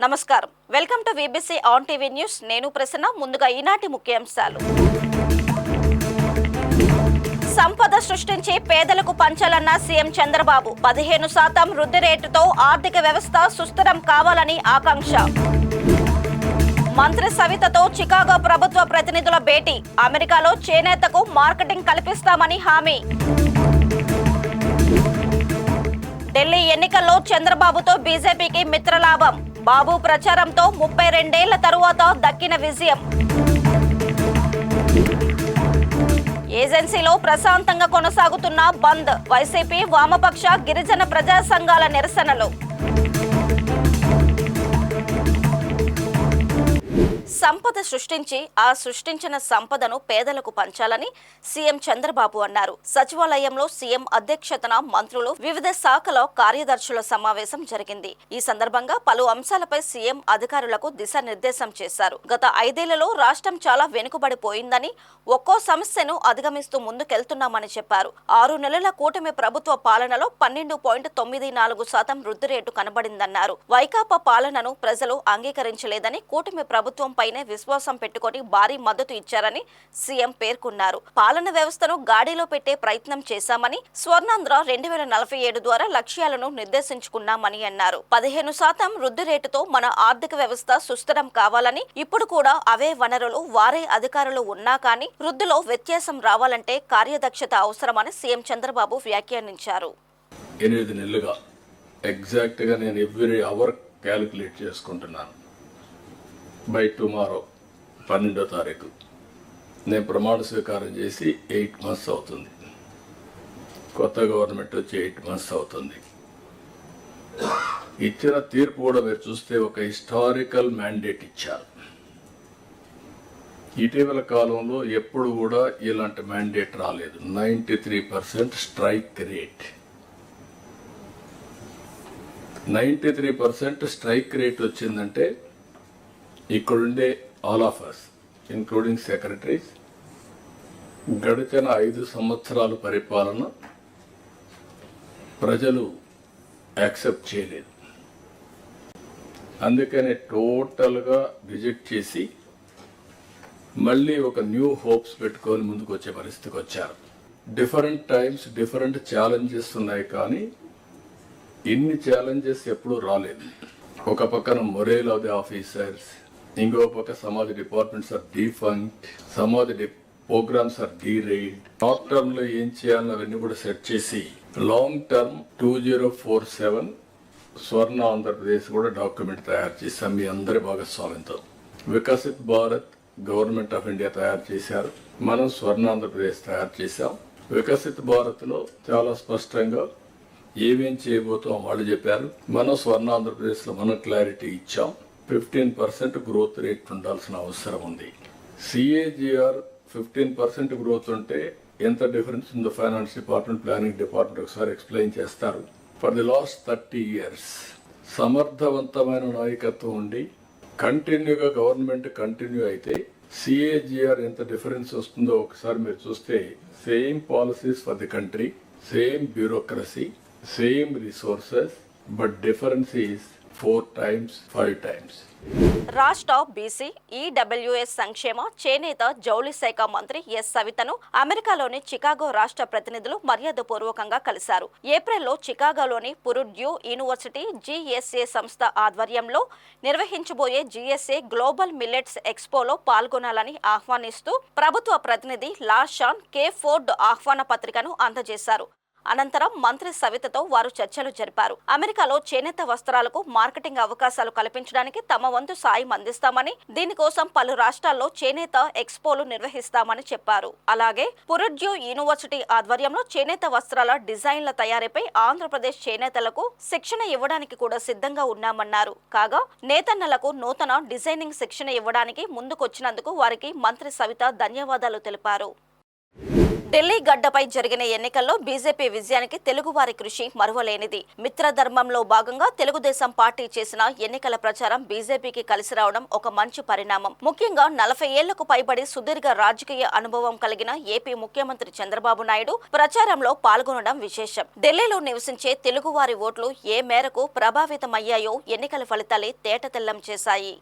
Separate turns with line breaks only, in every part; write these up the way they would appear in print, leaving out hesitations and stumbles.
నమస్కారం, welcome to VBC on TV news. నేను ప్రసన్న. ముందుగా ఈనాటి ముఖ్యాంశాలు. సంపద సృష్టించి పేదలకు పంచాలన్న సీఎం చంద్రబాబు. 15% వృద్ధి రేటుతో ఆర్థిక వ్యవస్థ సుస్థిరం కావాలని ఆకాంక్ష. మంత్రి సవితతో చికాగో ప్రభుత్వ ప్రతినిధుల భేటీ. అమెరికాలో చేనేతకు మార్కెటింగ్ కల్పిస్తామని హామీ. ఢిల్లీ ఎన్నికల్లో చంద్రబాబుతో బీజేపీకి మిత్రలాభం. బాబు ప్రచారంతో 32 ఏళ్ల తరువాత దక్కిన విజయం. ఏజెన్సీలో ప్రశాంతంగా కొనసాగుతున్న బంద్. వైసీపీ, వామపక్ష, గిరిజన ప్రజా సంఘాల నిరసనలు. సంపద సృష్టించి ఆ సృష్టించిన సంపదను పేదలకు పంచాలని సీఎం చంద్రబాబు అన్నారు. సచివాలయంలో సీఎం అధ్యక్షతన మంత్రులు, వివిధ శాఖల కార్యదర్శుల సమావేశం జరిగింది. ఈ సందర్భంగా పలు అంశాలపై సీఎం అధికారులకు దిశానిర్దేశం చేశారు. గత 5 ఏళ్లలో రాష్ట్రం చాలా వెనుకబడిపోయిందని, ఒక్కో సమస్యను అధిగమిస్తూ ముందుకెళ్తున్నామని చెప్పారు. 6 నెలల కూటమి ప్రభుత్వ పాలనలో 12.94% వృద్ధి రేటు కనబడిందన్నారు. వైకాపా పాలనను ప్రజలు అంగీకరించలేదని, కూటమి ప్రభుత్వంపై విశ్వాసం పెట్టుకొని భారీ మద్దతు ఇచ్చారని సీఎం పేర్కొన్నారు. పాలన వ్యవస్థను గాడిలో పెట్టే ప్రయత్నం చేశామని, స్వర్ణాంధ్ర 2047 ద్వారా లక్ష్యాలను నిర్దేశించుకున్నామని అన్నారు. 15% వృద్ధి రేటుతో మన ఆర్థిక వ్యవస్థ సుస్థిరం కావాలని, ఇప్పుడు కూడా అవే వనరులు, వారే అధికారులు ఉన్నా కానీ వృద్ధిలో వ్యత్యాసం రావాలంటే కార్యదక్షత అవసరమని సీఎం చంద్రబాబు వ్యాఖ్యానించారు.
8 నెలలుగా ఎగ్జాక్ట్ గా నేను ఎవ్రీ అవర్ క్యాలిక్యులేట్ చేసుకుంటున్నాను. బై టుమారో 12వ తారీఖు నేను ప్రమాణ స్వీకారం చేసి 8 months అవుతుంది. కొత్త గవర్నమెంట్ వచ్చి 8 months అవుతుంది. ఇచ్చిన తీర్పు కూడా మీరు చూస్తే ఒక హిస్టారికల్ మ్యాండేట్ ఇచ్చారు. ఇటీవల కాలంలో ఎప్పుడు కూడా ఇలాంటి మ్యాండేట్ రాలేదు. 93% స్ట్రైక్ రేట్. 93% స్ట్రైక్ రేట్ వచ్చిందంటే ఇక్కడుండే all of us including secretaries గడిచిన 5 సంవత్సరాల పరిపాలన ప్రజలు యాక్సెప్ట్ చేయలేదు. అందుకనే టోటల్గా రిజెక్ట్ చేసి మళ్ళీ ఒక న్యూ హోప్స్ పెట్టుకొని ముందుకు వచ్చే పరిస్థితికి వచ్చారు. డిఫరెంట్ టైమ్స్ డిఫరెంట్ ఛాలెంజెస్ ఉన్నాయి, కానీ ఇన్ని ఛాలెంజెస్ ఎప్పుడూ రాలేదు. ఒక పక్కన మొరేల్ ఆఫ్ ది ఆఫీసర్స్, ఇంకో పక్క some of the departments are defunct, some of the programs are derailed. Short term లో ఏం చేయాలని అవన్నీ కూడా సెట్ చేసి లాంగ్ టర్మ్ 2047 స్వర్ణ ఆంధ్రప్రదేశ్ కూడా డాక్యుమెంట్ తయారు చేశాం. మీ అందరి భాగస్వామ్యంతో Viksit Bharat government of India తయారు చేశారు. మనం స్వర్ణ ఆంధ్రప్రదేశ్ తయారు చేశాం. వికసిత్ భారత్ లో చాలా స్పష్టంగా ఏమేం చేయబోతాం వాళ్ళు చెప్పారు. మనం స్వర్ణ ఆంధ్రప్రదేశ్ లో మనం క్లారిటీ ఇచ్చాం. 15% గ్రోత్ రేట్ ఉండాల్సిన అవసరం ఉంది. CAGR 15% గ్రోత్ ఉంటే ఎంత డిఫరెన్స్ ఉందో ఫైనాన్స్ డిపార్ట్మెంట్, ప్లానింగ్ డిపార్ట్మెంట్ ఒకసారి ఎక్స్ప్లెయిన్ చేస్తారు. ఫర్ ది లాస్ట్ 30 years సమర్థవంతమైన నాయకత్వం ఉండి కంటిన్యూగా గవర్నమెంట్ కంటిన్యూ అయితే CAGR ఎంత డిఫరెన్స్ వస్తుందో ఒకసారి మీరు చూస్తే, same policies for the country, same bureaucracy, same resources, but difference is 4 times 5 times.
రాష్ట్ర బీసీ, ఈడబ్ల్యూఎస్ సంక్షేమ, చేనేత, జౌళి శాఖ మంత్రి ఎస్ సవితను అమెరికాలోని చికాగో రాష్ట్ర ప్రతినిధులు మర్యాదపూర్వకంగా కలిశారు. ఏప్రిల్లో చికాగోలోని పురుడ్యూ యూనివర్సిటీ GSA సంస్థ ఆధ్వర్యంలో నిర్వహించబోయే GSA గ్లోబల్ మిల్లెట్స్ ఎక్స్పోలో పాల్గొనాలని ఆహ్వానిస్తూ ప్రభుత్వ ప్రతినిధి లాషాన్ కే ఫోర్డ్ ఆహ్వాన పత్రికను అందజేశారు. అనంతరం మంత్రి సవితతో వారు చర్చలు జరిపారు. అమెరికాలో చేనేత వస్త్రాలకు మార్కెటింగ్ అవకాశాలు కల్పించడానికి తమ వంతు సాయం అందిస్తామని, దీనికోసం పలు రాష్ట్రాల్లో చేనేత ఎక్స్పోలు నిర్వహిస్తామని చెప్పారు. అలాగే పురుడ్యూ యూనివర్సిటీ ఆధ్వర్యంలో చేనేత వస్త్రాల డిజైన్ల తయారీపై ఆంధ్రప్రదేశ్ చేనేతలకు శిక్షణ ఇవ్వడానికి కూడా సిద్ధంగా ఉన్నామన్నారు. కాగా నేతన్నలకు నూతన డిజైనింగ్ శిక్షణ ఇవ్వడానికి ముందుకొచ్చినందుకు వారికి మంత్రి సవిత ధన్యవాదాలు తెలిపారు. ఢిల్లీ గడ్డపై జరిగిన ఎన్నికల్లో బీజేపీ విజయానికి తెలుగువారి కృషి మరువలేనిది. మిత్రధర్మంలో భాగంగా తెలుగుదేశం పార్టీ చేసిన ఎన్నికల ప్రచారం బీజేపీకి కలిసి రావడం ఒక మంచి పరిణామం. ముఖ్యంగా 40 ఏళ్లకు పైబడి సుదీర్ఘ రాజకీయ అనుభవం కలిగిన ఏపీ ముఖ్యమంత్రి చంద్రబాబు నాయుడు ప్రచారంలో పాల్గొనడం విశేషం. ఢిల్లీలో నివసించే తెలుగువారి ఓట్లు ఏ మేరకు ప్రభావితమయ్యాయో ఎన్నికల ఫలితాలే తేటతెల్లం చేశాయి.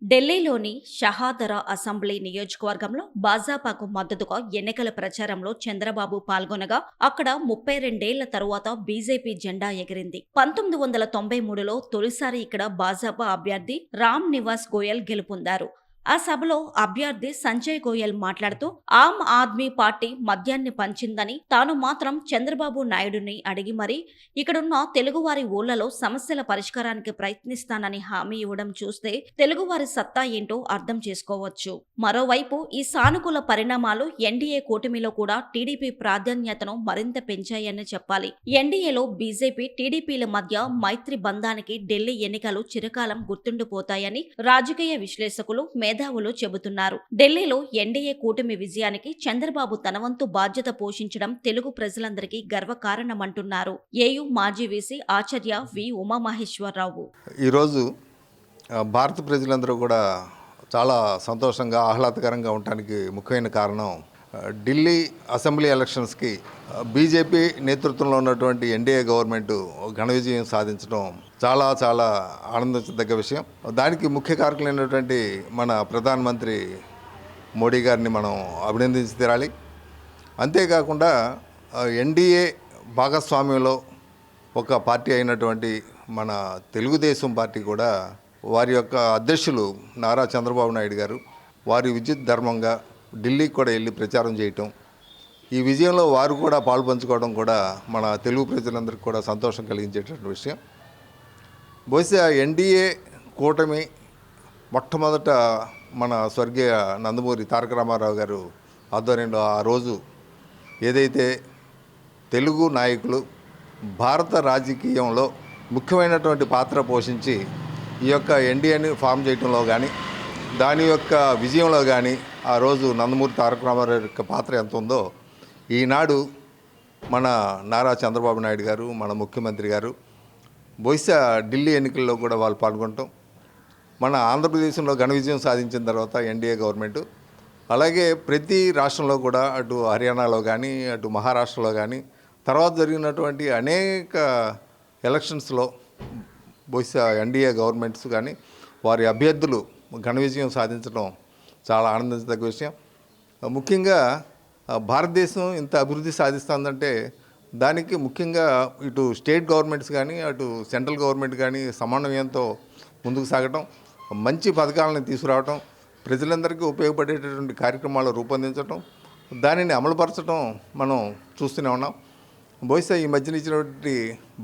ఢిల్లీలోని షహాదరా అసెంబ్లీ నియోజకవర్గంలో భాజపాకు మద్దతుగా ఎన్నికల ప్రచారంలో చంద్రబాబు పాల్గొనగా అక్కడ 32 తరువాత బీజేపీ జెండా ఎగిరింది. 1993లో తొలిసారి ఇక్కడ భాజపా అభ్యర్థి రామ్ నివాస్ గోయల్ గెలుపొందారు. ఆ సభలో అభ్యర్థి సంజయ్ గోయల్ మాట్లాడుతూ ఆమ్ ఆద్మీ పార్టీ మద్యాన్ని పంచిందని, తాను మాత్రం చంద్రబాబు నాయుడుని అడిగి మరీ ఇక్కడున్న తెలుగువారి ఊళ్లలో సమస్యల పరిష్కారానికి ప్రయత్నిస్తానని హామీ ఇవ్వడం చూస్తే తెలుగువారి సత్తా ఏంటో అర్థం చేసుకోవచ్చు. మరోవైపు ఈ సానుకూల పరిణామాలు ఎన్డీఏ కూటమిలో కూడా టీడీపీ ప్రాధాన్యతను మరింత పెంచాయని చెప్పాలి. ఎన్డీఏలో బీజేపీ, టీడీపీల మధ్య మైత్రి బంధానికి ఢిల్లీ ఎన్నికలు చిరకాలం గుర్తుండిపోతాయని రాజకీయ విశ్లేషకులు, మేధావులు చెబుతున్నారు. ఢిల్లీలో ఎన్డీఏ కూటమి విజయానికి చంద్రబాబు తనవంతు బాధ్యత పోషించడం తెలుగు ప్రజలందరికీ గర్వకారణమంటున్నారు ఏయూ మాజీ వీసీ ఆచార్య వి ఉమామహేశ్వరరావు.
ఈరోజు భారత ప్రజలందరూ కూడా చాలా సంతోషంగా, ఆహ్లాదకరంగా ఉండటానికి ముఖ్యమైన కారణం ఢిల్లీ అసెంబ్లీ ఎలక్షన్స్కి బీజేపీ నేతృత్వంలో ఉన్నటువంటి ఎన్డీఏ గవర్నమెంట్ ఘన విజయం సాధించడం చాలా చాలా ఆనందించదగ్గ విషయం. దానికి ముఖ్య కారకులైనటువంటి మన ప్రధానమంత్రి మోడీ గారిని మనం అభినందించి తీరాలి. అంతేకాకుండా ఎన్డీఏ భాగస్వామ్యంలో ఒక పార్టీ అయినటువంటి మన తెలుగుదేశం పార్టీ కూడా వారి యొక్క అధ్యక్షులు నారా చంద్రబాబు నాయుడు గారు వారి విద్యుత్ ధర్మంగా ఢిల్లీకి కూడా వెళ్ళి ప్రచారం చేయటం, ఈ విజయంలో వారు కూడా పాల్పంచుకోవడం కూడా మన తెలుగు ప్రజలందరికీ కూడా సంతోషం కలిగించేటటువంటి విషయం. బహుశా ఎన్డీఏ కూటమి మొట్టమొదట మన స్వర్గీయ నందమూరి తారక రామారావు గారు ఆధ్వర్యంలో ఆ రోజు ఏదైతే తెలుగు నాయకులు భారత రాజకీయంలో ముఖ్యమైనటువంటి పాత్ర పోషించి ఈ యొక్క ఎన్డీఏని ఫామ్ చేయడంలో కానీ, దాని యొక్క విజయంలో కానీ ఆ రోజు నందమూరి తారక రామారావు యొక్క పాత్ర ఎంత ఉందో ఈనాడు మన నారా చంద్రబాబు నాయుడు గారు, మన ముఖ్యమంత్రి గారు బహుశా ఢిల్లీ ఎన్నికల్లో కూడా వాళ్ళు పాల్గొనటం, మన ఆంధ్రప్రదేశ్లో ఘన విజయం సాధించిన తర్వాత ఎన్డీఏ గవర్నమెంట్, అలాగే ప్రతి రాష్ట్రంలో కూడా అటు హర్యానాలో కానీ, అటు మహారాష్ట్రలో కానీ తర్వాత జరిగినటువంటి అనేక ఎలక్షన్స్లో బహుశా ఎన్డీఏ గవర్నమెంట్స్ కానీ వారి అభ్యర్థులు ఘన విజయం సాధించడం చాలా ఆనందించదగ్గ విషయం. ముఖ్యంగా భారతదేశం ఇంత అభివృద్ధి సాధిస్తుందంటే దానికి ముఖ్యంగా ఇటు స్టేట్ గవర్నమెంట్స్ కానీ, అటు సెంట్రల్ గవర్నమెంట్ కానీ సమన్వయంతో ముందుకు సాగటం, మంచి పథకాలను తీసుకురావటం, ప్రజలందరికీ ఉపయోగపడేటటువంటి కార్యక్రమాలు రూపొందించడం, దానిని అమలుపరచడం మనం చూస్తూనే ఉన్నాం. బహుశా ఈ మధ్యన ఇచ్చినటువంటి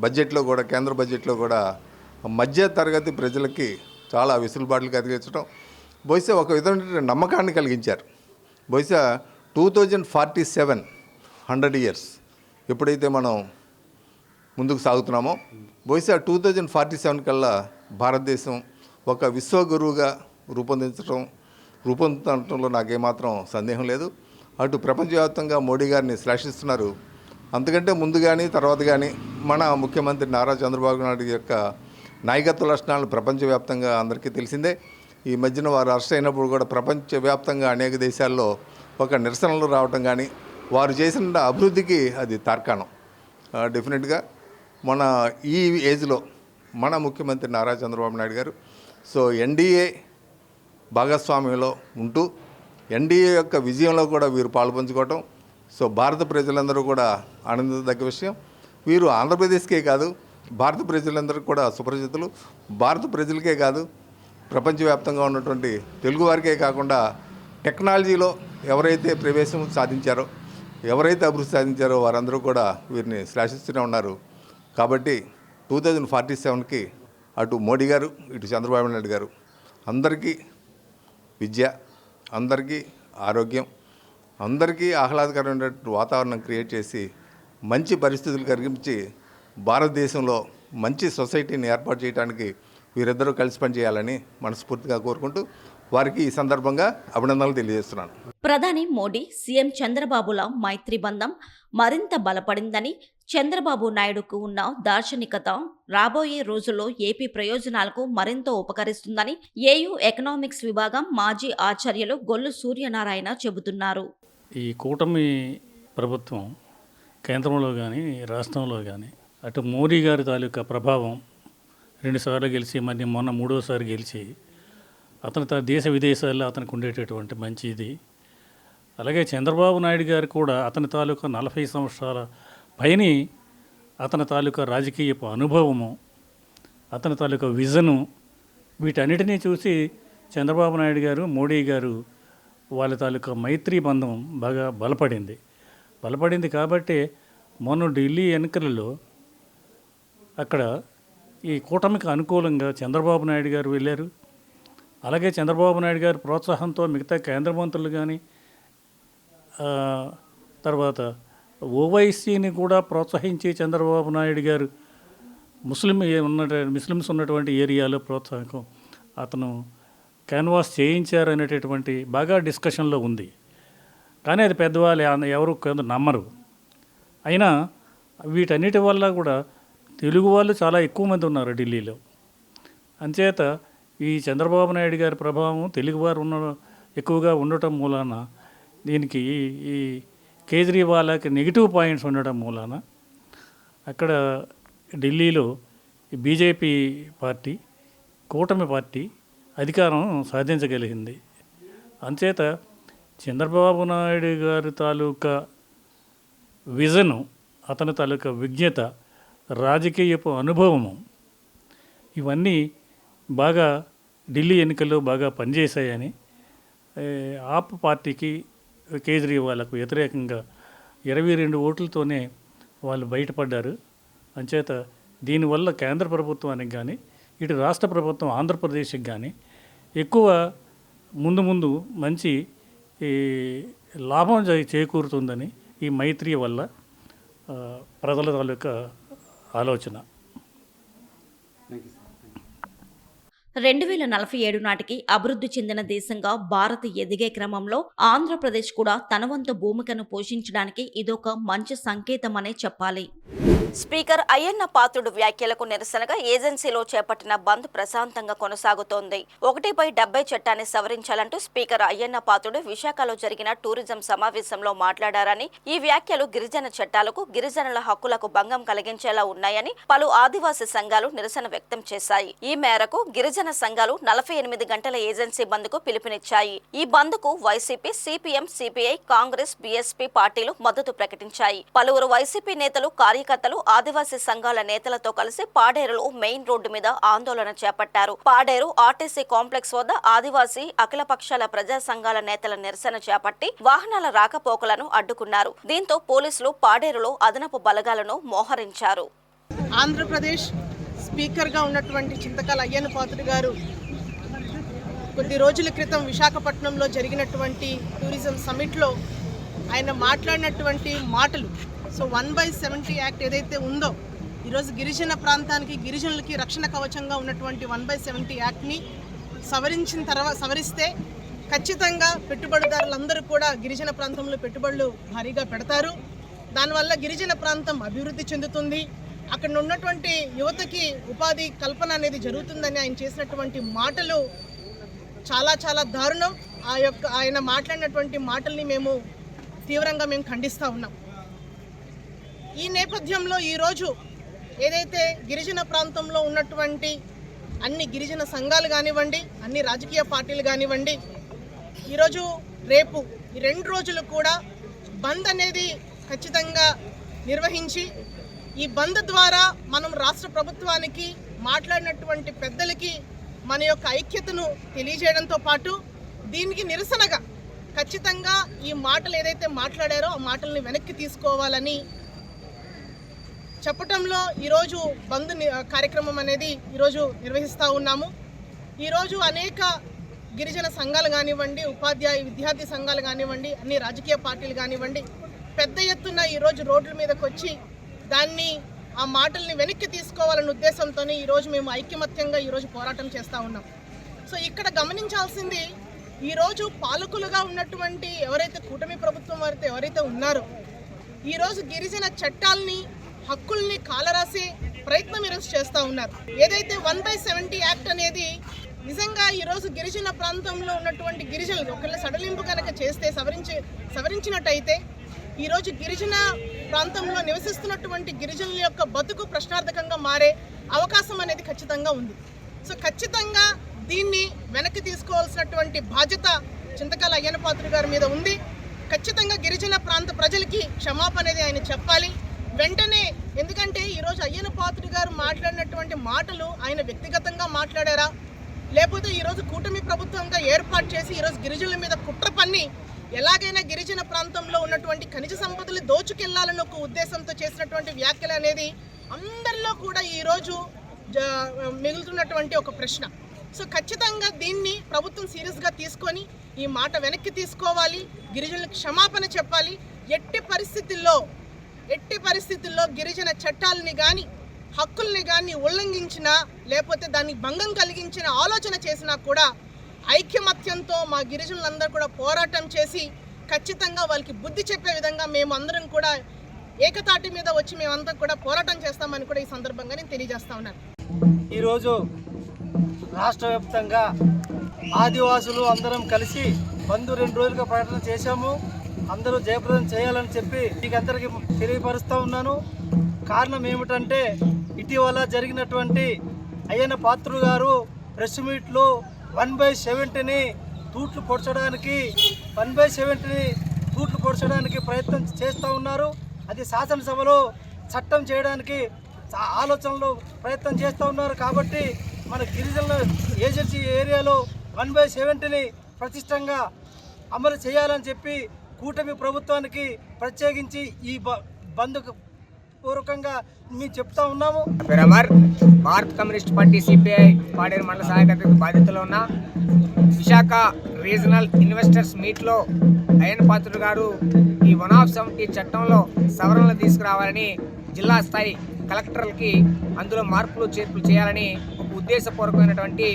బడ్జెట్లో కూడా, కేంద్ర బడ్జెట్లో కూడా మధ్య తరగతి ప్రజలకి చాలా వెసులుబాట్లు కలిగించడం, బహుశా ఒక విధమైన నమ్మకాన్ని కలిగించారు. బహుశా 2047 100 years ఎప్పుడైతే మనం ముందుకు సాగుతున్నామో బహుశా 2047 కల్లా భారతదేశం ఒక విశ్వగురువుగా రూపొందుతుండటంలో నాకేమాత్రం సందేహం లేదు. అటు ప్రపంచవ్యాప్తంగా మోడీ గారిని శ్లాఘిస్తున్నారు. అంతకంటే ముందు కానీ తర్వాత కానీ మన ముఖ్యమంత్రి నారా చంద్రబాబు నాయుడు యొక్క నాయకత్వ లక్షణాలను ప్రపంచవ్యాప్తంగా అందరికీ తెలిసిందే. ఈ మధ్యన వారు అరెస్ట్ అయినప్పుడు కూడా ప్రపంచవ్యాప్తంగా అనేక దేశాల్లో ఒక నిరసనలు రావటం కానీ, వారు చేసిన అభివృద్ధికి అది తార్కాణం. డెఫినెట్గా మన ఈ ఏజ్లో మన ముఖ్యమంత్రి నారా చంద్రబాబు నాయుడు గారు సో ఎన్డీఏ భాగస్వామ్యంలో ఉంటూ ఎన్డీఏ యొక్క విజయంలో కూడా వీరు పాల్పంచుకోవటం సో భారత ప్రజలందరూ కూడా ఆనందించదగ్గ విషయం. వీరు ఆంధ్రప్రదేశ్కే కాదు, భారత ప్రజలందరికీ కూడా సుపరిచితులు. భారత ప్రజలకే కాదు, ప్రపంచవ్యాప్తంగా ఉన్నటువంటి తెలుగు వారికే కాకుండా టెక్నాలజీలో ఎవరైతే ప్రవేశం సాధించారో, ఎవరైతే అభివృద్ధి సాధించారో వారందరూ కూడా వీరిని శ్లాఘిస్తూనే ఉన్నారు. కాబట్టి 2047కి అటు మోడీ గారు, ఇటు చంద్రబాబు నాయుడు గారు అందరికీ విద్య, అందరికీ ఆరోగ్యం, అందరికీ ఆహ్లాదకరమైన వాతావరణం క్రియేట్ చేసి మంచి పరిస్థితులు కలిగించి భారతదేశంలో మంచి సొసైటీని ఏర్పాటు చేయడానికి వీరిద్దరూ కలిసి పనిచేయాలని మనస్ఫూర్తిగా కోరుకుంటూ వారికి ఈ సందర్భంగా అభినందనలు తెలియజేస్తున్నాను.
ప్రధాని మోడీ సీఎం చంద్రబాబుల మైత్రి బంధం మరింత బలపడిందని, చంద్రబాబు నాయుడుకు ఉన్న దార్శనికత రాబోయే రోజుల్లో ఏపీ ప్రయోజనాలకు మరింత ఉపకరిస్తుందని ఏయూ ఎకనామిక్స్ విభాగం మాజీ ఆచార్యులు గొల్లు సూర్యనారాయణ చెబుతున్నారు.
ఈ కూటమి ప్రభుత్వం కేంద్రంలో కానీ రాష్ట్రంలో కానీ అటు మోడీ గారి తాలూకా ప్రభావం 2 సార్లు గెలిచి మరి మొన్న 3వసారి గెలిచి అతని దేశ విదేశాల్లో అతనికి ఉండేటటువంటి మంచి ఇది. అలాగే చంద్రబాబు నాయుడు గారు కూడా అతని తాలూకా 40 సంవత్సరాల పైన అతని తాలూకా రాజకీయపు అనుభవము, అతని తాలూకా విజను, వీటన్నిటినీ చూసి చంద్రబాబు నాయుడు గారు మోడీ గారు వాళ్ళ తాలూకా మైత్రి బంధం బాగా బలపడింది కాబట్టి మొన్న ఢిల్లీ ఎన్నికలలో అక్కడ ఈ కూటమికి అనుకూలంగా చంద్రబాబు నాయుడు గారు వెళ్ళారు. అలాగే చంద్రబాబు నాయుడు గారి ప్రోత్సాహంతో మిగతా కేంద్ర మంత్రులు కానీ తర్వాత ఓవైసీని కూడా ప్రోత్సహించి చంద్రబాబు నాయుడు గారు ముస్లిమ్స్ ఉన్నటువంటి ఏరియాలో ప్రోత్సాహం అతను క్యాన్వాస్ చేయించారనేటటువంటి బాగా డిస్కషన్లో ఉంది. కానీ అది పెద్దవాళ్ళు ఎవరు నమ్మరు. అయినా వీటన్నిటి వల్ల కూడా తెలుగు వాళ్ళు చాలా ఎక్కువ మంది ఉన్నారు ఢిల్లీలో. అంచేత ఈ చంద్రబాబు నాయుడు గారి ప్రభావం తెలుగువారు ఎక్కువగా ఉండటం మూలాన దీనికి ఈ కేజ్రీవాల్కి నెగిటివ్ పాయింట్స్ ఉండటం మూలాన అక్కడ ఢిల్లీలో బీజేపీ పార్టీ కూటమి పార్టీ అధికారం సాధించగలిగింది. అంచేత చంద్రబాబు నాయుడు గారి తాలూకా విజను, అతని తాలూకా విజ్ఞత, రాజకీయపు అనుభవము ఇవన్నీ బాగా ఢిల్లీ ఎన్నికల్లో బాగా పనిచేశాయని ఆప్ పార్టీకి కేజ్రీవాల్కు వ్యతిరేకంగా 22 ఓట్లతోనే వాళ్ళు బయటపడ్డారు. అంచేత దీనివల్ల కేంద్ర ప్రభుత్వానికి కానీ ఇటు రాష్ట్ర ప్రభుత్వం ఆంధ్రప్రదేశ్కి కానీ ఎక్కువ ముందు మంచి లాభం చేకూరుతుందని ఈ మైత్రి వల్ల ప్రజల తాలూకా ఆలోచన.
2047 నాటికి అభివృద్ధి చెందిన దేశంగా భారత్ ఎదిగే క్రమంలో ఆంధ్రప్రదేశ్ కూడా తన వంతు భూమికను పోషించడానికి ఇదొక మంచి సంకేతమనే చెప్పాలి. స్పీకర్ అయ్యన్న పాత్రుడు వ్యాఖ్యలకు నిరసనగా ఏజెన్సీలో చేపట్టిన బంద్ ప్రశాంతంగా కొనసాగుతోంది. 1/70 చట్టాన్ని సవరించాలంటూ స్పీకర్ అయ్యన్న పాత్రుడు విశాఖలో జరిగిన టూరిజం సమావేశంలో మాట్లాడారని, ఈ వ్యాఖ్యలు గిరిజన చట్టాలకు, గిరిజనుల హక్కులకు భంగం కలిగించేలా ఉన్నాయని పలు ఆదివాసీ సంఘాలు నిరసన వ్యక్తం చేశాయి. ఈ మేరకు గిరిజన సంఘాలు 48 గంటల ఏజెన్సీ బంద్కు పిలుపునిచ్చాయి. ఈ బంద్కు వైసీపీ, సిపిఎం, సిపిఐ, కాంగ్రెస్, బీఎస్పీ పార్టీలు మద్దతు ప్రకటించాయి. పలువురు వైసీపీ నేతలు, కార్యకర్తలు ఆదివాసీ సంఘాల నేతలతో కలిసి పాడేరులో మెయిన్ రోడ్డు మీద ఆందోళన చేపట్టారు. పాడేరు ఆర్టీసీ కాంప్లెక్స్ వద్ద ఆదివాసీ అఖిలపక్షాల ప్రజా సంఘాల నేతల నిరసన చేపట్టి వాహనాల రాకపోకలను అడ్డుకున్నారు. దీంతో పోలీసులు పాడేరులో అదనపు బలగాలను మోహరించారు.
ఆంధ్రప్రదేశ్ స్పీకర్గా ఉన్నటువంటి చింతకాల అయ్యన్న పాత్రుడు గారు కొద్ది రోజుల క్రితం విశాఖపట్నంలో జరిగినటువంటి టూరిజం సమిట్లో ఆయన మాట్లాడినటువంటి మాటలు, సో 1/70 యాక్ట్ ఏదైతే ఉందో ఈరోజు గిరిజన ప్రాంతానికి, గిరిజనులకి రక్షణ కవచంగా ఉన్నటువంటి 1/70 యాక్ట్ని సవరిస్తే ఖచ్చితంగా పెట్టుబడిదారులందరూ కూడా గిరిజన ప్రాంతంలో పెట్టుబడులు భారీగా పెడతారు. దానివల్ల గిరిజన ప్రాంతం అభివృద్ధి చెందుతుంది. అక్కడ ఉన్నటువంటి యువతకి ఉపాధి కల్పన అనేది జరుగుతుందని ఆయన చేసినటువంటి మాటలు చాలా చాలా దారుణం. ఆయన మాట్లాడినటువంటి మాటల్ని మేము తీవ్రంగా ఖండిస్తూ ఉన్నాం. ఈ నేపథ్యంలో ఈరోజు ఏదైతే గిరిజన ప్రాంతంలో ఉన్నటువంటి అన్ని గిరిజన సంఘాలు కానివ్వండి, అన్ని రాజకీయ పార్టీలు కానివ్వండి, ఈరోజు రేపు ఈ 2 రోజులు కూడా బంద్ అనేది ఖచ్చితంగా నిర్వహించి, ఈ బంద్ ద్వారా మనం రాష్ట్ర ప్రభుత్వానికి, మాట్లాడినటువంటి పెద్దలకి మన యొక్క ఐక్యతను తెలియజేయడంతో పాటు దీనికి నిరసనగా ఖచ్చితంగా ఈ మాటలు ఏదైతే మాట్లాడారో ఆ మాటల్ని వెనక్కి తీసుకోవాలని చెప్పటంలో ఈరోజు బంద్ కార్యక్రమం అనేది ఈరోజు నిర్వహిస్తూ ఉన్నాము. ఈరోజు అనేక గిరిజన సంఘాలు కానివ్వండి, విద్యార్థి సంఘాలు కానివ్వండి, అన్ని రాజకీయ పార్టీలు కానివ్వండి పెద్ద ఎత్తున ఈరోజు రోడ్ల మీదకి వచ్చి ఆ మాటల్ని వెనక్కి తీసుకోవాలనే ఉద్దేశంతో ఈరోజు మేము ఐకమత్యంగా ఈరోజు పోరాటం చేస్తూ ఉన్నాం. సో ఇక్కడ గమనించాల్సింది, ఈరోజు పాలకులుగా ఉన్నటువంటి ఎవరైతే కూటమి ప్రభుత్వం వారితో ఎవరైతే ఉన్నారో ఈరోజు గిరిజన చట్టాలని హక్కుల్ని కాలరాసే ప్రయత్నం ఈరోజు చేస్తూ ఉన్నారు. ఏదైతే 1/70 యాక్ట్ అనేది నిజంగా ఈరోజు గిరిజన ప్రాంతంలో ఉన్నటువంటి గిరిజనులు ఒకళ్ళ సడలింపు కనుక చేస్తే సవరించినట్టయితే ఈరోజు గిరిజన ప్రాంతంలో నివసిస్తున్నటువంటి గిరిజనుల యొక్క బతుకు ప్రశ్నార్థకంగా మారే అవకాశం అనేది ఖచ్చితంగా ఉంది. సో ఖచ్చితంగా దీన్ని వెనక్కి తీసుకోవాల్సినటువంటి బాధ్యత చింతకాల అయ్యన్నపాత్రుడు గారి మీద ఉంది. ఖచ్చితంగా గిరిజన ప్రాంత ప్రజలకి క్షమాపణ అనేది ఆయన చెప్పాలి వెంటనే. ఎందుకంటే ఈరోజు అయ్యన్నపాత్రుడు గారు మాట్లాడినటువంటి మాటలు ఆయన వ్యక్తిగతంగా మాట్లాడారా, లేకపోతే ఈరోజు కూటమి ప్రభుత్వంగా ఏర్పాటు చేసి ఈరోజు గిరిజనుల మీద కుట్ర పన్ని ఎలాగైనా గిరిజన ప్రాంతంలో ఉన్నటువంటి ఖనిజ సంపదలు దోచుకెళ్లాలని ఒక ఉద్దేశంతో చేసినటువంటి వ్యాఖ్యలు అనేది అందరిలో కూడా ఈరోజు మిగులుతున్నటువంటి ఒక ప్రశ్న. సో ఖచ్చితంగా దీన్ని ప్రభుత్వం సీరియస్గా తీసుకొని ఈ మాట వెనక్కి తీసుకోవాలి, గిరిజనులకు క్షమాపణ చెప్పాలి. ఎట్టి పరిస్థితుల్లో గిరిజన చట్టాలని కానీ హక్కుల్ని కానీ ఉల్లంఘించినా లేకపోతే దాన్ని భంగం కలిగించిన ఆలోచన చేసినా కూడా ఐక్యమత్యంతో మా గిరిజనులందరూ కూడా పోరాటం చేసి ఖచ్చితంగా వాళ్ళకి బుద్ధి చెప్పే విధంగా మేము అందరం కూడా ఏకతాటి మీద వచ్చి మేమంతా కూడా పోరాటం చేస్తామని కూడా ఈ సందర్భంగా నేను తెలియజేస్తా ఉన్నాను.
ఈరోజు రాష్ట్ర వ్యాప్తంగా ఆదివాసులు అందరం కలిసి 2 రోజులుగా పర్యటన చేశాము. అందరూ జయప్రదం చేయాలని చెప్పి మీకు అందరికీ తెలియపరుస్తూ ఉన్నాను. కారణం ఏమిటంటే ఇటీవల జరిగినటువంటి అయ్యన్నపాత్రుడు గారు ప్రెస్ మీట్లో 1/70ని తూట్లు పొడచడానికి ప్రయత్నం చేస్తూ ఉన్నారు. అది శాసనసభలో చట్టం చేయడానికి ఆలోచనలు ప్రయత్నం చేస్తూ ఉన్నారు. కాబట్టి మన గిరిజనుల ఏజెన్సీ ఏరియాలో 1/70ని ప్రతిష్టంగా అమలు చేయాలని చెప్పి కూటమి ప్రభుత్వానికి ప్రత్యేకించి ఈ బంధు పూర్వకంగా మేము చెప్తా ఉన్నాము.
భారత కమ్యూనిస్ట్ పార్టీ సిపిఐ పాడేరు మండల సహాయక బాధ్యతలో ఉన్న విశాఖ రీజనల్ ఇన్వెస్టర్స్ మీట్లో అయ్యన్నపాత్రుడు గారు ఈ 1/70 చట్టంలో సవరణలు తీసుకురావాలని జిల్లా స్థాయి కలెక్టర్లకి అందులో మార్పులు చేర్పులు చేయాలని ఒక ఉద్దేశపూర్వకమైనటువంటి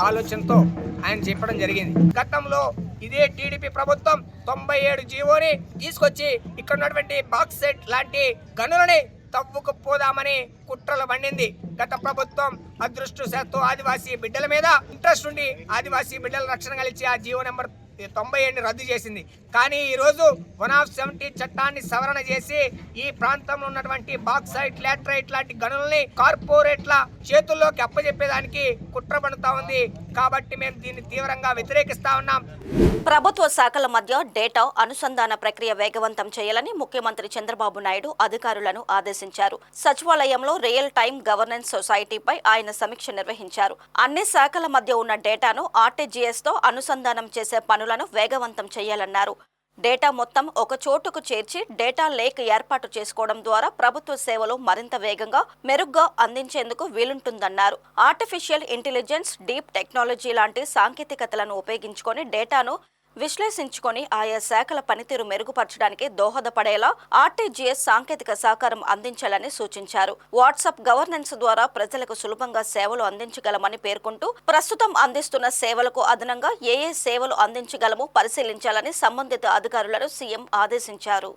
ఆలోచనతో ఆయన చెప్పడం జరిగింది. గతంలో ఇదే టీడీపీ ప్రభుత్వం 97 జీవోని తీసుకొచ్చి ఇక్కడ ఉన్నటువంటి బాక్సైట్ లాంటి గనులని తవ్వుకుపోదామని కుట్రలు పండింది. గత ప్రభుత్వం అదృష్టవశాత్తు ఆదివాసీ బిడ్డల మీద ఇంట్రెస్ట్ ఉండి ఆదివాసీ బిడ్డల రక్షణ కలిసి ఆ జీవో నెంబర్ 97ని రద్దు చేసింది. కానీ ఈరోజు 1/70 చట్టాన్ని సవరణ చేసి ఈ ప్రాంతంలో ఉన్నటువంటి బాక్సైట్, లాటరైట్ లాంటి గనుల్ని కార్పొరేట్ల చేతుల్లోకి అప్పజెప్పేదానికి కుట్ర పడుతూ ఉంది. కాబట్టి మేము దీన్ని తీవ్రంగా వ్యతిరేకిస్తా ఉన్నాం.
ప్రభుత్వ శాఖల మధ్య డేటా అనుసంధాన ప్రక్రియ వేగవంతం చేయాలని ముఖ్యమంత్రి చంద్రబాబు నాయుడు అధికారులను ఆదేశించారు. సచివాలయంలో రియల్ టైమ్ గవర్నెన్స్ సొసైటీపై ఆయన సమీక్ష నిర్వహించారు. అన్ని శాఖల మధ్య ఉన్న డేటాను ఆర్టీజీఎస్ తో అనుసంధానం చేసే పనులను వేగవంతం చేయాలన్నారు. డేటా మొత్తం ఒక చోటుకు చేర్చి డేటా లేక్ ఏర్పాటు చేసుకోవడం ద్వారా ప్రభుత్వ సేవలు మరింత వేగంగా మెరుగ్గా అందించేందుకు వీలుంటుందన్నారు. ఆర్టిఫిషియల్ ఇంటెలిజెన్స్, డీప్ టెక్నాలజీ లాంటి సాంకేతికతలను ఉపయోగించుకొని డేటాను విశ్లేషించుకొని ఆయా శాఖల పనితీరు మెరుగుపరచడానికి దోహదపడేలా ఆర్టీజీఎస్ సాంకేతిక సహకారం అందించాలని సూచించారు. వాట్సాప్ గవర్నెన్స్ ద్వారా ప్రజలకు సులభంగా సేవలు అందించగలమని పేర్కొంటూ ప్రస్తుతం అందిస్తున్న సేవలకు అదనంగా ఏ సేవలు అందించగలమో పరిశీలించాలని సంబంధిత అధికారులను సీఎం ఆదేశించారు.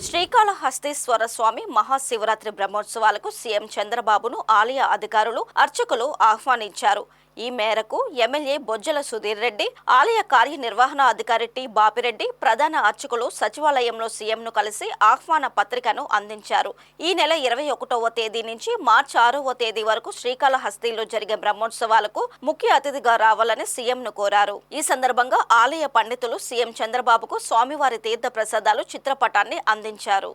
శ్రీకాళహస్తీశ్వర స్వామి మహాశివరాత్రి బ్రహ్మోత్సవాలకు సీఎం చంద్రబాబును ఆలయ అధికారులు, అర్చకులు ఆహ్వానించారు. ఈ మేరకు ఎమ్మెల్యే బొజ్జల సుధీర్ రెడ్డి, ఆలయ కార్యనిర్వహణ అధికారి టి బాపిరెడ్డి, ప్రధాన అర్చకులు సచివాలయంలో సీఎంను కలిసి ఆహ్వాన పత్రికను అందించారు. ఈ నెల 21వ తేదీ నుంచి మార్చి 6వ తేదీ వరకు శ్రీకాళహస్తిలో జరిగే బ్రహ్మోత్సవాలకు ముఖ్య అతిథిగా రావాలని సీఎంను కోరారు. ఈ సందర్భంగా ఆలయ పండితులు సీఎం చంద్రబాబుకు స్వామివారి తీర్థ ప్రసాదాలు చిత్రపటాన్ని అందించారు.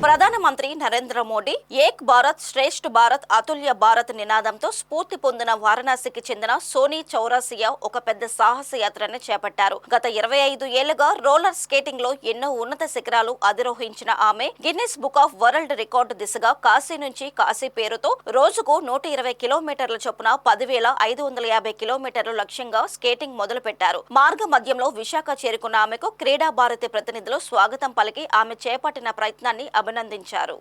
ప్రధానమంత్రి నరేంద్ర మోడీ ఏక్ భారత్ శ్రేష్ఠ భారత్ అతుల్య భారత్ నినాదంతో స్ఫూర్తి పొందిన వారణాసికి చెందిన సోనీ చౌరాసియా ఒక పెద్ద సాహస యాత్రని చేపట్టారు. గత 25 ఏళ్లుగా రోలర్ స్కేటింగ్ లో ఎన్నో ఉన్నత శిఖరాలు అధిరోహించిన ఆమె Guinness book of world record దిశగా కాశీ నుంచి కాశీ పేరుతో రోజుకు 120 కిలోమీటర్ల చొప్పున 10,550 కిలోమీటర్లు లక్ష్యంగా స్కేటింగ్ మొదలుపెట్టారు. మార్గ మధ్యంలో విశాఖ చేరుకున్న ఆమెకు క్రీడా భారతి ప్రతినిధులు స్వాగతం పలికి ఆమె చేపట్టిన ప్రయత్నాన్ని అభినందించారు.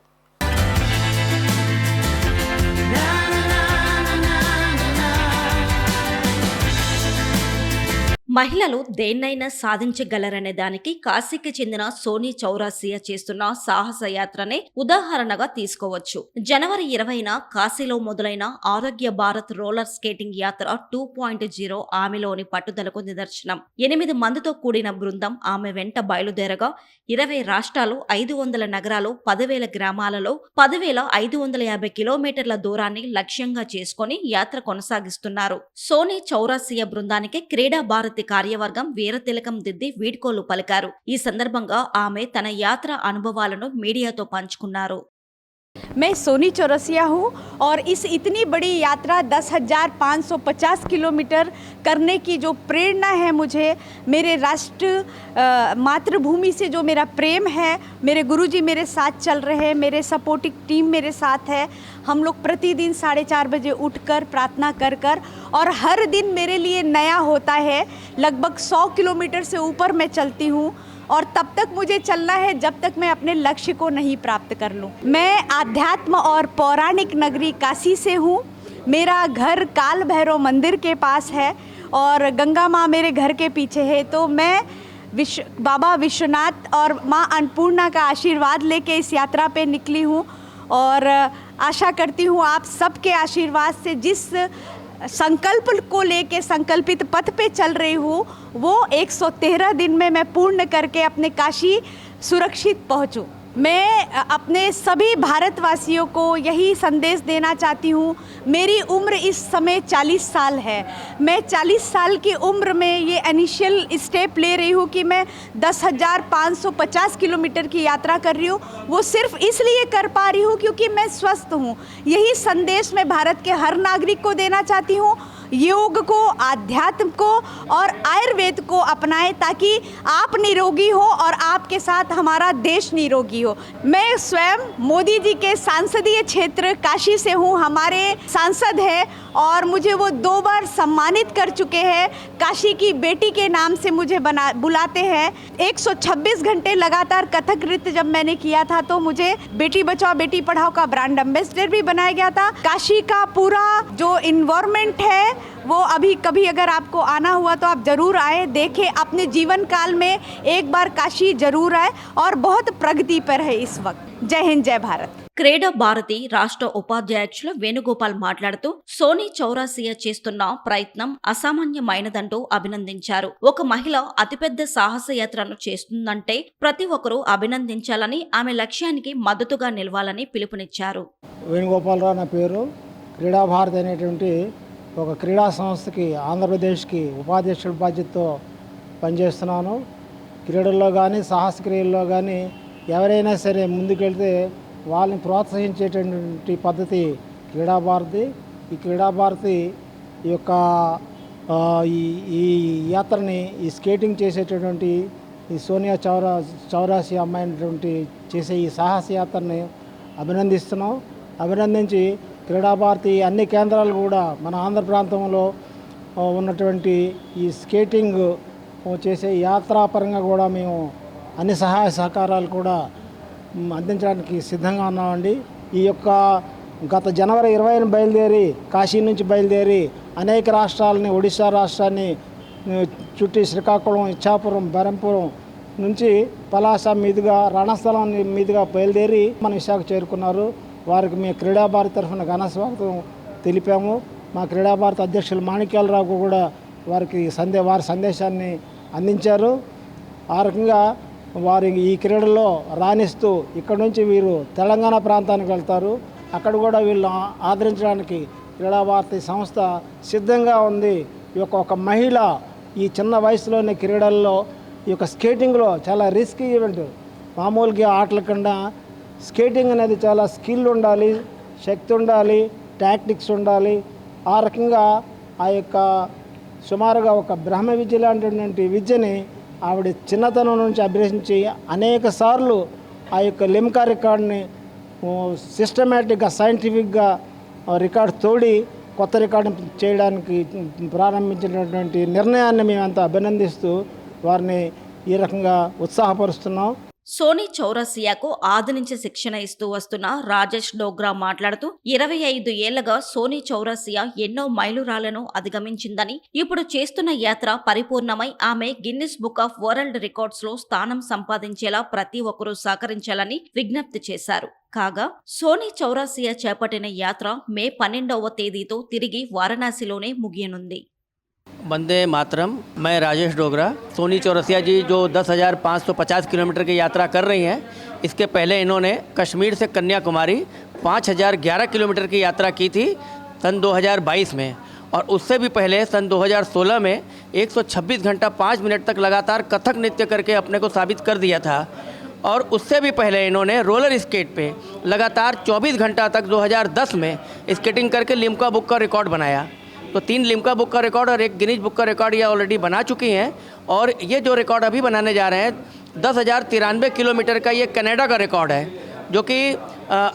మహిళలు దేన్నైనా సాధించగలరనే దానికి కాశీకి చెందిన సోనీ చౌరాసియా చేస్తున్న సాహస యాత్రనే ఉదాహరణగా తీసుకోవచ్చు. జనవరి 20న కాశీలో మొదలైన ఆరోగ్య భారత్ రోలర్ స్కేటింగ్ యాత్ర 2.0 ఆమెలోని పట్టుదలకు నిదర్శనం. 8 మందితో కూడిన బృందం ఆమె వెంట బయలుదేరగా 20 రాష్ట్రాలు, 500 నగరాలు, 10,000 గ్రామాలలో 10,550 కిలోమీటర్ల దూరాన్ని లక్ష్యంగా చేసుకుని యాత్ర కొనసాగిస్తున్నారు. సోనీ చౌరాసియా బృందానికి క్రీడా భారతి కార్యవర్గం వీరతిలకం దిద్ది వీడ్కోలు పలికారు. ఈ సందర్భంగా ఆమె తన యాత్ర అనుభవాలను మీడియాతో పంచుకున్నారు.
मैं सोनी चौरसिया हूँ और इस इतनी बड़ी यात्रा 10,550 किलोमीटर करने की जो प्रेरणा है मुझे, मेरे राष्ट्र मातृभूमि से जो मेरा प्रेम है, मेरे गुरुजी मेरे साथ चल रहे हैं, मेरे सपोर्टिंग टीम मेरे साथ है। हम लोग प्रतिदिन 4:30 बजे उठकर प्रार्थना कर और हर दिन मेरे लिए नया होता है। लगभग 100 किलोमीटर से ऊपर मैं चलती हूँ और तब तक मुझे चलना है जब तक मैं अपने लक्ष्य को नहीं प्राप्त कर लूँ। मैं आध्यात्म और पौराणिक नगरी काशी से हूँ। मेरा घर काल भैरव मंदिर के पास है और गंगा माँ मेरे घर के पीछे है। तो मैं बाबा विश्वनाथ और माँ अन्नपूर्णा का आशीर्वाद लेके इस यात्रा पे निकली हूँ और आशा करती हूँ आप सबके आशीर्वाद से जिस संकल्प को लेके संकल्पित पथ पे चल रही हूँ वो 113 दिन में मैं पूर्ण करके अपने काशी सुरक्षित पहुँचूँ। मैं अपने सभी भारतवासियों को यही संदेश देना चाहती हूँ। मेरी उम्र इस समय 40 साल है। मैं 40 साल की उम्र में ये इनिशियल स्टेप ले रही हूँ कि मैं 10,550 किलोमीटर की यात्रा कर रही हूँ। वो सिर्फ इसलिए कर पा रही हूँ क्योंकि मैं स्वस्थ हूँ। यही संदेश मैं भारत के हर नागरिक को देना चाहती हूँ। योग को, आध्यात्म को और आयुर्वेद को अपनाएं ताकि आप निरोगी हो और आपके साथ हमारा देश निरोगी हो। मैं स्वयं मोदी जी के सांसदीय क्षेत्र काशी से हूँ। हमारे सांसद हैं और मुझे वो 2 बार सम्मानित कर चुके हैं। काशी की बेटी के नाम से मुझे बुलाते हैं। 126 घंटे लगातार कथक नृत्य जब मैंने किया था तो मुझे बेटी बचाओ बेटी पढ़ाओ का ब्रांड एम्बेसडर भी बनाया गया था। काशी का पूरा जो इन्वायरमेंट है वो अभी कभी अगर आपको आना हुआ तो आप जरूर आए, देखें, अपने जीवन काल में एक बार काशी जरूर आए और बहुत प्रगति पर है इस वक्त। जय हिंद, जय भारत।
క్రీడా భారతి రాష్ట్ర ఉపాధ్యక్షులు వేణుగోపాల్ మాట్లాడుతూ సోనీ చౌరాసియా చేస్తున్న ప్రయత్నం అసామాన్యమైనదంటూ అభినందించారు. ఒక మహిళ అతిపెద్ద సాహస యాత్రను చేస్తుందంటే ప్రతి ఒక్కరూ అభినందించాలని, ఆమె లక్ష్యానికి మద్దతుగా నిలవాలని పిలుపునిచ్చారు.
వేణుగోపాలరావు నా పేరు. క్రీడా భారతి అనేటువంటి ఒక క్రీడా సంస్థకి ఆంధ్రప్రదేశ్కి ఉపాధ్యక్షుల బాధ్యతతో పనిచేస్తున్నాను. క్రీడల్లో కానీ సాహస క్రియల్లో కానీ ఎవరైనా సరే ముందుకెళ్తే వాళ్ళని ప్రోత్సహించేటటువంటి పద్ధతి క్రీడా భారతి. ఈ క్రీడా భారతి ఈ యొక్క ఈ యాత్రని, ఈ స్కేటింగ్ చేసేటటువంటి ఈ సోనియా చౌరాసి అమ్మాయినటువంటి చేసే ఈ సాహస యాత్రని అభినందిస్తున్నాం. అభినందించి క్రీడా భారతి అన్ని కేంద్రాలు కూడా మన ఆంధ్ర ప్రాంతంలో ఉన్నటువంటి ఈ స్కేటింగ్ చేసే యాత్రాపరంగా కూడా మేము అన్ని సహాయ సహకారాలు కూడా అందించడానికి సిద్ధంగా ఉన్నామండి. ఈ యొక్క గత జనవరి 20న బయలుదేరి కాశీ నుంచి బయలుదేరి అనేక రాష్ట్రాలని, ఒడిశా రాష్ట్రాన్ని చుట్టి శ్రీకాకుళం, ఇచ్చాపురం, బెరంపురం నుంచి పలాస మీదుగా రణస్థలం మీదుగా బయలుదేరి మన విశాఖ చేరుకున్నారు. వారికి మీ క్రీడా భారతి తరఫున ఘన స్వాగతం తెలిపాము. మా క్రీడా భారతి అధ్యక్షులు మాణిక్యాలరావు కూడా వారికి వారి సందేశాన్ని అందించారు. ఆ రకంగా వారి ఈ క్రీడల్లో రాణిస్తూ ఇక్కడ నుంచి వీరు తెలంగాణ ప్రాంతానికి వెళ్తారు. అక్కడ కూడా వీళ్ళు ఆదరించడానికి క్రీడా భారతి సంస్థ సిద్ధంగా ఉంది. ఈ యొక్క ఒక మహిళ ఈ చిన్న వయసులోని క్రీడల్లో ఈ యొక్క స్కేటింగ్లో చాలా రిస్కీ ఈవెంట్. మామూలుగా ఆటల కన్నా స్కేటింగ్ అనేది చాలా స్కిల్ ఉండాలి, శక్తి ఉండాలి, టాక్టిక్స్ ఉండాలి. ఆ రకంగా ఆ యొక్క సుమారుగా ఒక బ్రహ్మ విద్య లాంటి విద్యని ఆవిడ చిన్నతనం నుంచి అభ్యసించి అనేక సార్లు ఆ యొక్క లిమ్కా రికార్డ్ని సిస్టమేటిక్గా, సైంటిఫిక్గా రికార్డు తోడి కొత్త రికార్డు చేయడానికి ప్రారంభించినటువంటి నిర్ణయాన్ని మేమంతా అభినందిస్తూ వారిని ఈ రకంగా ఉత్సాహపరుస్తున్నాం.
సోనీ చౌరసియాకు ఆది నుంచి శిక్షణ ఇస్తూ వస్తున్న రాజేష్ డోగ్రా మాట్లాడుతూ 25 ఏళ్లుగా సోనీ చౌరసియా ఎన్నో మైలురాళ్లను అధిగమించిందని, ఇప్పుడు చేస్తున్న యాత్ర పరిపూర్ణమై ఆమె Guinness book of world records లో స్థానం సంపాదించేలా ప్రతి ఒక్కరూ సహకరించాలని విజ్ఞప్తి చేశారు. కాగా సోనీ చౌరసియా చేపట్టిన యాత్ర మే 12వ తేదీతో తిరిగి వారణాసిలోనే ముగియనుంది.
वंदे मातरम। मैं राजेश डोगरा। सोनी चौरसिया जी जो 10,550 किलोमीटर की यात्रा कर रही हैं, इसके पहले इन्होंने कश्मीर से कन्याकुमारी 5,011 किलोमीटर की यात्रा की थी सन 2022 में, और उससे भी पहले सन 2016 में 126 घंटा 5 मिनट तक लगातार कथक नृत्य करके अपने को साबित कर दिया था। और उससे भी पहले इन्होंने रोलर स्केट पे लगातार 24 घंटा तक 2010 में स्केटिंग करके लिम्का बुक का रिकॉर्ड बनाया। तो 3 लिम्का बुक का रिकॉर्ड और 1 गिनीज बुक का रिकॉर्ड ये ऑलरेडी बना चुकी हैं। और ये जो रिकॉर्ड अभी बनाने जा रहे हैं 10,093 किलोमीटर का, ये कनाडा का रिकॉर्ड है, जो कि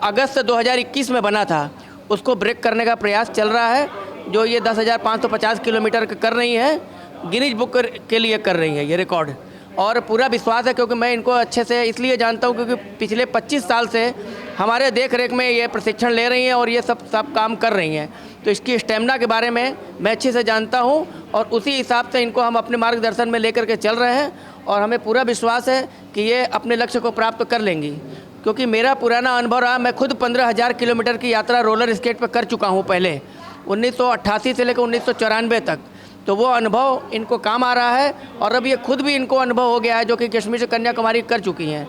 अगस्त 2021 में बना था। उसको ब्रेक करने का प्रयास चल रहा है। जो ये 10,550 किलोमीटर कर रही हैं, गिनीज बुक के लिए कर रही हैं ये रिकॉर्ड। और पूरा विश्वास है, क्योंकि मैं इनको अच्छे से इसलिए जानता हूँ क्योंकि पिछले 25 साल से हमारे देख रेख में ये प्रशिक्षण ले रही हैं और ये सब काम कर रही हैं। तो इसकी स्टेमिना के बारे में मैं अच्छे से जानता हूँ, और उसी हिसाब से इनको हम अपने मार्गदर्शन में लेकर के चल रहे हैं। और हमें पूरा विश्वास है कि ये अपने लक्ष्य को प्राप्त कर लेंगी, क्योंकि मेरा पुराना अनुभव रहा। मैं खुद 15,000 किलोमीटर की यात्रा रोलर स्केट पर कर चुका हूँ पहले, 1988 से लेकर 1994 तक। तो वो अनुभव इनको काम आ रहा है, और अब ये खुद भी इनको अनुभव हो गया है, जो कि कश्मीर से कन्याकुमारी कर चुकी हैं।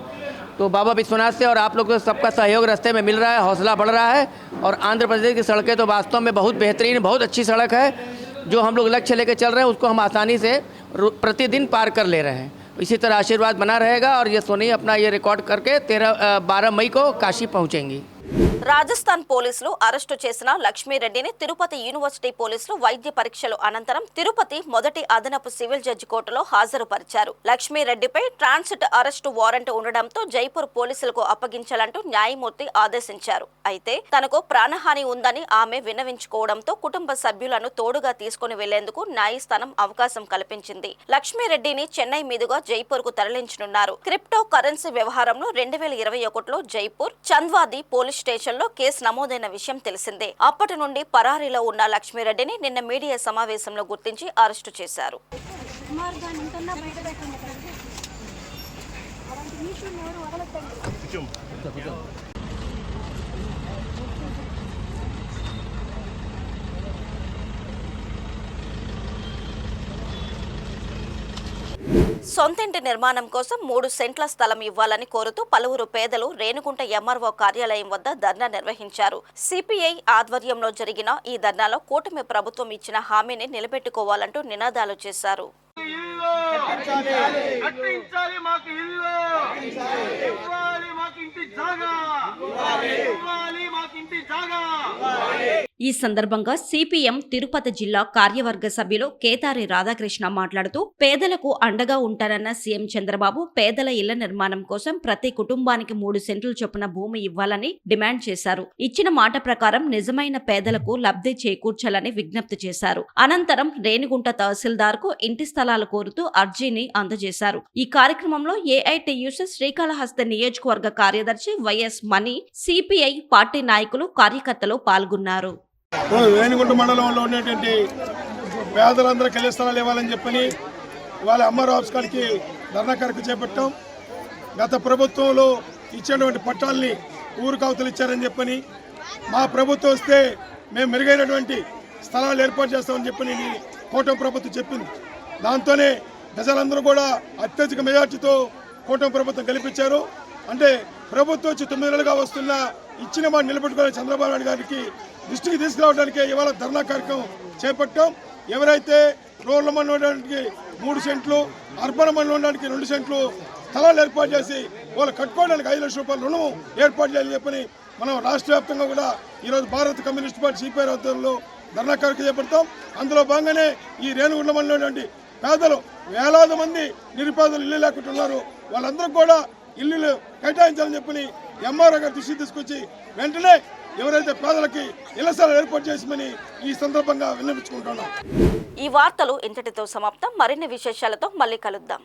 तो बाबा विश्वनाथ से और आप लोग तो सबका सहयोग रास्ते में मिल रहा है, हौसला बढ़ रहा है। और आंध्र प्रदेश की सड़कें तो वास्तव में बहुत बेहतरीन, बहुत अच्छी सड़क है। जो हम लोग लक्ष्य लेकर चल रहे हैं उसको हम आसानी से प्रतिदिन पार कर ले रहे हैं। इसी तरह आशीर्वाद बना रहेगा, और ये सोनी अपना ये रिकॉर्ड करके 12 मई को काशी पहुँचेंगी।
రాజస్థాన్ పోలీసులు అరెస్టు చేసిన లక్ష్మీరెడ్డిని తిరుపతి యూనివర్సిటీ పోలీసులు వైద్య పరీక్షలు అనంతరం తిరుపతి మొదటి అదనపు సివిల్ జడ్జి కోర్టులో హాజరుపరిచారు. లక్ష్మీరెడ్డిపై ట్రాన్సిట్ అరెస్టు వారెంట్ ఉండడంతో జైపూర్ పోలీసులకు అప్పగించాలంటూ న్యాయమూర్తి ఆదేశించారు. అయితే తనకు ప్రాణహాని ఉందని ఆమె విన్నవించుకోవడంతో కుటుంబ సభ్యులను తోడుగా తీసుకుని వెళ్లేందుకు న్యాయస్థానం అవకాశం కల్పించింది. లక్ష్మీరెడ్డిని చెన్నై మీదుగా జైపూర్ కు తరలించనున్నారు. క్రిప్టో కరెన్సీ వ్యవహారంలో 2021లో జైపూర్ చంద్వాది పోలీస్ స్టేషన్లో కేసు నమోదైన విషయం తెలిసిందే. అప్పటి నుండి పరారీలో ఉన్న లక్ష్మీరెడ్డిని నిన్న మీడియా సమావేశంలో గుర్తించి అరెస్టు చేశారు. సొంతింటి నిర్మాణం కోసం 3 సెంట్ల స్థలం ఇవ్వాలని కోరుతూ పలువురు పేదలు రేణుగుంట ఎంఆర్ఓ కార్యాలయం వద్ద ధర్నా నిర్వహించారు. సిపిఐ ఆధ్వర్యంలో జరిగిన ఈ ధర్నాలో కూటమి ప్రభుత్వం ఇచ్చిన హామీని నిలబెట్టుకోవాలంటూ నినాదాలు చేశారు. ఈ సందర్భంగా సిపిఎం తిరుపతి జిల్లా కార్యవర్గ సభ్యులు కేతారి రాధాకృష్ణ మాట్లాడుతూ పేదలకు అండగా ఉంటారన్న సీఎం చంద్రబాబు పేదల ఇళ్ల నిర్మాణం కోసం ప్రతి కుటుంబానికి 3 సెంట్లు చొప్పున భూమి ఇవ్వాలని డిమాండ్ చేశారు. ఇచ్చిన మాట ప్రకారం నిజమైన పేదలకు లబ్ధి చేకూర్చాలని విజ్ఞప్తి చేశారు. అనంతరం రేణిగుంట తహసీల్దార్ కు ఇంటి స్థలాలు కోరుతూ అర్జీని అందజేశారు. ఈ కార్యక్రమంలో ఏఐటియుసి శ్రీకాళహస్తి నియోజకవర్గ కార్యదర్శి వైఎస్ మణి, సిపిఐ పార్టీ నాయకులు, కార్యకర్తలు పాల్గొన్నారు.
రేణిగుంట మండలంలో ఉన్నటువంటి పేదలందరూ ఖాళీ స్థలాలు ఇవ్వాలని చెప్పని వాళ్ళ అమ్మారు ఆఫీస్ కాడికి ధర్నా కార్యక్రమం చేపట్టాం. గత ప్రభుత్వంలో ఇచ్చినటువంటి పట్టాలని ఊరు కవతలు ఇచ్చారని చెప్పని, మా ప్రభుత్వం వస్తే మేము మెరుగైనటువంటి స్థలాలు ఏర్పాటు చేస్తామని చెప్పని కూటమి ప్రభుత్వం చెప్పింది. దాంతోనే ప్రజలందరూ కూడా అత్యధిక మెజార్టీతో కూటమి ప్రభుత్వం గెలిపించారు. అంటే ప్రభుత్వం వచ్చి 9 నెలలుగా వస్తున్న ఇచ్చిన మాట నిలబెట్టుకోవాలని చంద్రబాబు నాయుడు గారికి దృష్టికి తీసుకురావడానికి ఇవాళ ధర్నా కార్యక్రమం చేపట్టాం. ఎవరైతే రూరల్ మండలం ఉండడానికి 3 సెంట్లు, అర్బన్ మండలం ఉండడానికి 2 సెంట్లు స్థలాలు ఏర్పాటు చేసి వాళ్ళు కట్టుకోవడానికి 5 లక్షల రూపాయల రుణం ఏర్పాటు చేయాలని చెప్పని మనం రాష్ట్ర వ్యాప్తంగా కూడా ఈరోజు భారత కమ్యూనిస్ట్ పార్టీ సిపిఐ ఆధ్వర్యంలో ధర్నా కార్యక్రమం చేపడతాం. అందులో భాగంగానే ఈ రేణుగుంట మండలం పేదలు వేలాది మంది నిరుపేదలు ఇల్లు లేకుండా ఉన్నారు. వాళ్ళందరూ కూడా ఇల్లు కేటాయించాలని చెప్పని ఎంఆర్ఓ గారి దృష్టికి తీసుకొచ్చి వెంటనే ఎవరైతే పేదలకి ఇళ్ల స్థలాలు ఏర్పాటు చేసిమని ఈ సందర్భంగా విన్నవించుకుంటున్నాం.
ఈ వార్తలు ఇంతటితో సమాప్తం. మరిన్ని విశేషాలతో మళ్ళీ కలుద్దాం.